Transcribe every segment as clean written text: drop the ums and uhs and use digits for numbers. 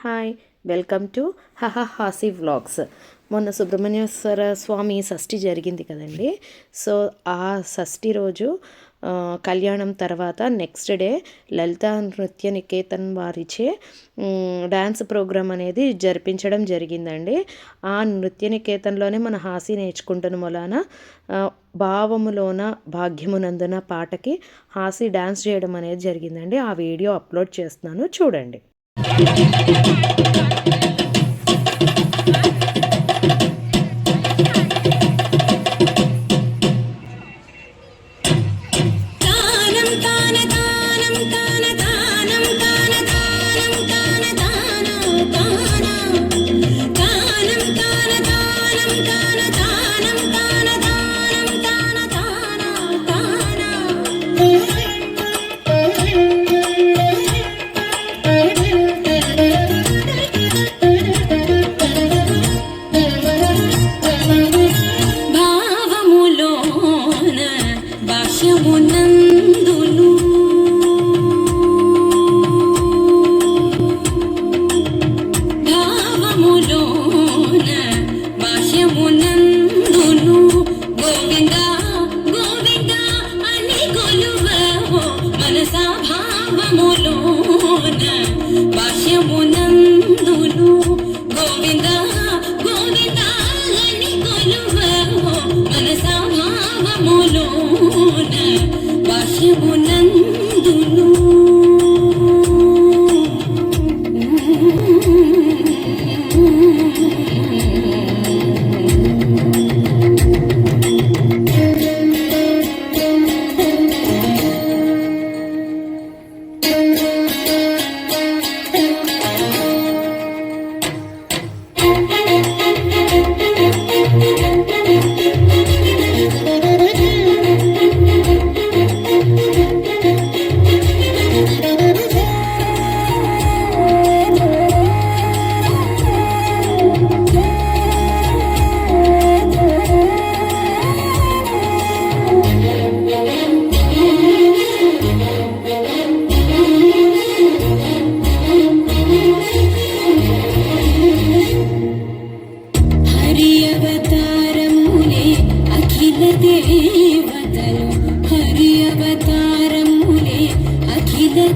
Hi, welcome to Hasi vlogs. మొన్న సుబ్రహ్మణ్యేశ్వర స్వామి షష్ఠి జరిగింది కదండి. సో ఆ షష్ఠి రోజు కళ్యాణం తర్వాత నెక్స్ట్ డే లలితా నృత్య నికేతన్ వారిచే డ్యాన్స్ ప్రోగ్రామ్ అనేది జరిపించడం జరిగిందండి. ఆ నృత్య నికేతన్లోనే మన హాసీ నేర్చుకుంటున్న మూలాన భావములోన భాగ్యమునందున పాటకి హాసీ డ్యాన్స్ చేయడం అనేది జరిగిందండి. ఆ వీడియో అప్లోడ్ చేస్తున్నాను, చూడండి.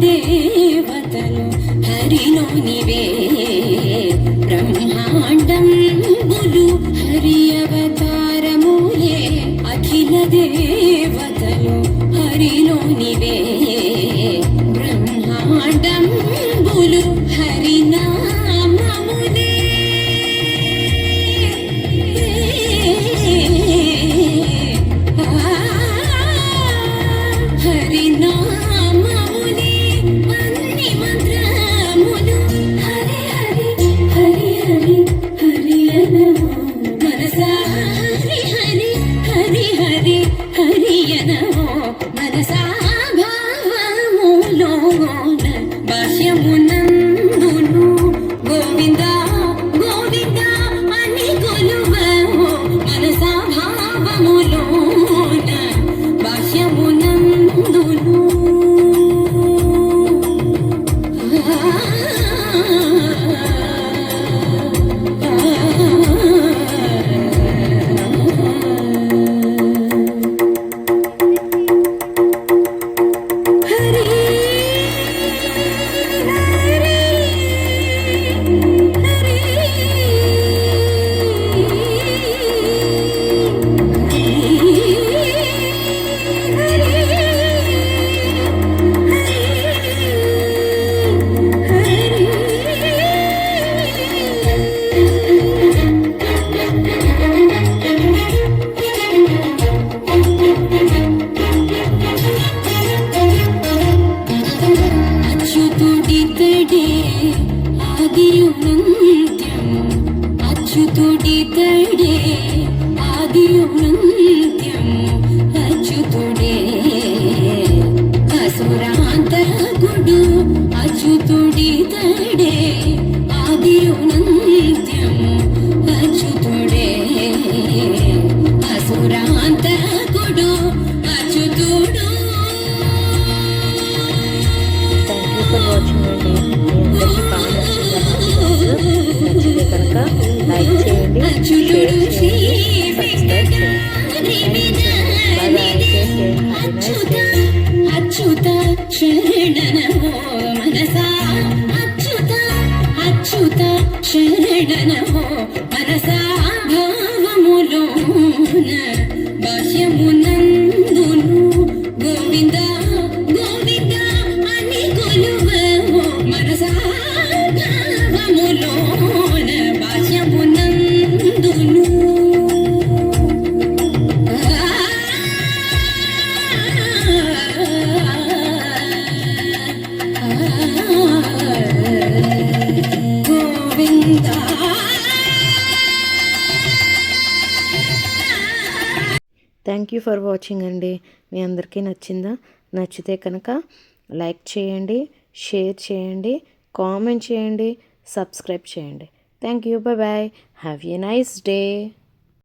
దేవతలు హరిలోనివే బ్రహ్మాండంబులు హరి అవతారములే అఖిల దేవతలు హరిలోనివే బ్రహ్మాండంబులు హరినామములే భాష్యమునందును అచ్యుతుడు శ్రీ సబ్స్క్రైబ్ చేయండి. Bye bye, take care, have a nice day. Achyuta శరణనమో మనసా అచ్యుత అచ్యుత శరణనమో మనసా భావములోన బాహ్యమునందును గోవింద గోవింద అని కొలువవో మనసా భావములోన బాహ్యమునందును Govinda thank you for watching అండి. మీ అందరికీ నచ్చిందా? నచ్చితే కనుక లైక్ చేయండి, షేర్ చేయండి, కామెంట్ చేయండి, సబ్స్క్రైబ్ చేయండి. Thank you, bye bye, have a nice day.